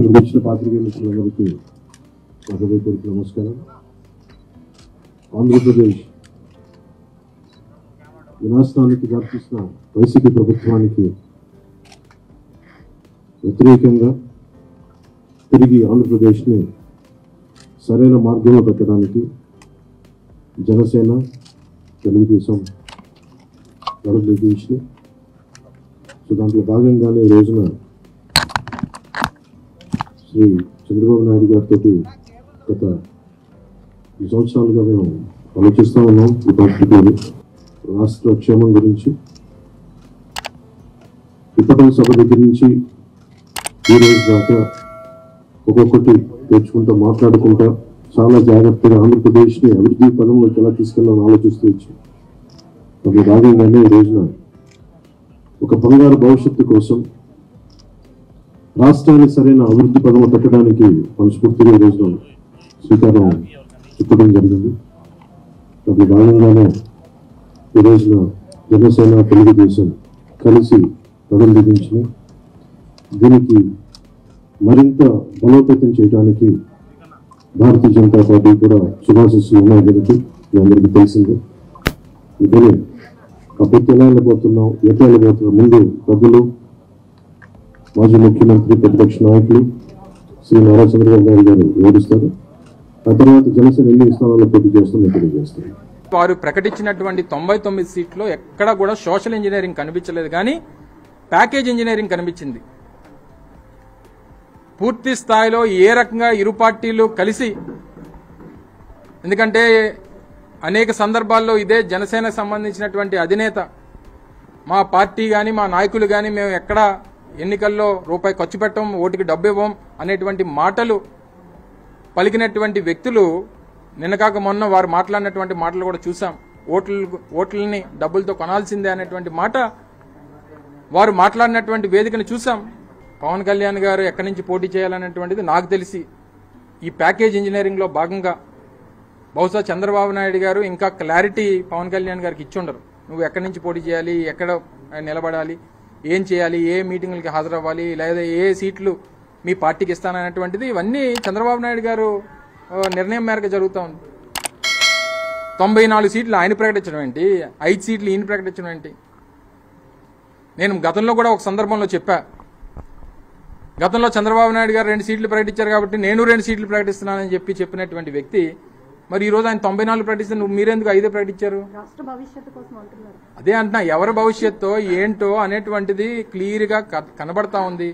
ఇక్కడికి వచ్చిన పాత్రికేయ మిత్రులందరికీ హృదయపూర్వక నమస్కారం. ఆంధ్రప్రదేశ్ వినాశనానికి దారితీసిన వైసీపీ ప్రభుత్వానికి వ్యతిరేకంగా తిరిగి ఆంధ్రప్రదేశ్ని సరైన మార్గంలో పెట్టడానికి జనసేన, తెలుగుదేశం నిర్దేశించి దాంట్లో భాగంగానే ఈ రోజున శ్రీ చంద్రబాబు నాయుడు గారితో గత 2 సంవత్సరాలుగా మేము ఆలోచిస్తూ ఉన్నాం. ఈ పార్టీలో రాష్ట్ర క్షేమం గురించి విపటం సభ దగ్గర నుంచి ఈ రోజు దాకా ఒక్కొక్కటి తెచ్చుకుంటూ మాట్లాడుకుంటా చాలా జాగ్రత్తగా ఆంధ్రప్రదేశ్ని అభివృద్ధి పదంలోకి ఎలా తీసుకెళ్ళాలని ఆలోచిస్తూ వచ్చాం. దాని భాగంగానే ఈ రోజున ఒక బంగారు భవిష్యత్తు కోసం రాష్ట్రాన్ని సరైన అభివృద్ధి పదము పెట్టడానికి మనస్ఫూర్తిగా ఈ రోజున శ్రీకారం చుట్టడం జరిగింది. దాని భాగంగానే ఈ రోజున జనసేన, తెలుగుదేశం కలిసి ప్రారంభించిన దీనికి మరింత బలోపేతం చేయడానికి భారతీయ జనతా పార్టీ కూడా శుభాశిస్సులు ఉన్నాయి. దీనికి మీ అందరికీ తెలిసిందే. ఇదే అప్పుడు ఎలా వెళ్ళిపోతున్నాం, ఎట్లా వెళ్ళిపోతున్నాం, ముందు పెద్దలు, మాజీ ముఖ్యమంత్రి, ప్రతిపక్ష నాయకులు శ్రీ నారా చంద్రబాబు నాయుడు గారు వివరిస్తారు. ఆ తర్వాత జనసేన ఎన్ని స్థానాల్లో పోటీ చేస్తామో తెలియజేస్తారు. వారు ప్రకటించినటువంటి 99 సీట్లో ఎక్కడ కూడా సోషల్ ఇంజనీరింగ్ కనిపించలేదు, కానీ ప్యాకేజ్ ఇంజనీరింగ్ కనిపించింది. పూర్తి స్థాయిలో ఏ రకంగా ఇరు పార్టీలు కలిసి, ఎందుకంటే అనేక సందర్భాల్లో ఇదే జనసేనకు సంబంధించినటువంటి అధినేత, మా పార్టీ కానీ మా నాయకులు కానీ మేము ఎక్కడ ఎన్నికల్లో రూపాయి ఖర్చు పెట్టం, ఓటుకి డబ్బు ఇవ్వం అనేటువంటి మాటలు పలికినటువంటి వ్యక్తులు నిన్న కాక మొన్న వారు మాట్లాడినటువంటి మాటలు కూడా చూసాం. ఓట్లని డబ్బులతో కొనాల్సిందే అనేటువంటి మాట వారు మాట్లాడినటువంటి వేదికను చూసాం. పవన్ కళ్యాణ్ గారు ఎక్కడి నుంచి పోటీ చేయాలనేటువంటిది నాకు తెలిసి ఈ ప్యాకేజ్ ఇంజనీరింగ్లో భాగంగా బహుశా చంద్రబాబు నాయుడు గారు ఇంకా క్లారిటీ పవన్ కళ్యాణ్ గారికి ఇచ్చుండరు. నువ్వు ఎక్కడి నుంచి పోటీ చేయాలి, ఎక్కడ నిలబడాలి, ఏం చేయాలి, ఏ మీటింగులకి హాజరవ్వాలి, లేదా ఏ సీట్లు మీ పార్టీకి ఇస్తాననేటువంటిది ఇవన్నీ చంద్రబాబు నాయుడు గారు నిర్ణయం మేరకు జరుగుతూ ఉంది. 94 సీట్లు ఆయన ప్రకటించడం ఏంటి, 5 సీట్లు ఈయన ప్రకటించడం ఏంటి? నేను గతంలో కూడా ఒక సందర్భంలో చెప్పా, గతంలో చంద్రబాబు నాయుడు గారు 2 సీట్లు ప్రకటించారు కాబట్టి నేను 2 సీట్లు ప్రకటిస్తున్నానని చెప్పినటువంటి వ్యక్తి మరి ఈ రోజు ఆయన 94 ప్రకటిస్తే మీరెందుకు 5 ప్రకటించారు? అదే అంటున్నా, ఎవరి భవిష్యత్తు ఏంటో అనేటువంటిది క్లియర్ గా కనబడతా ఉంది.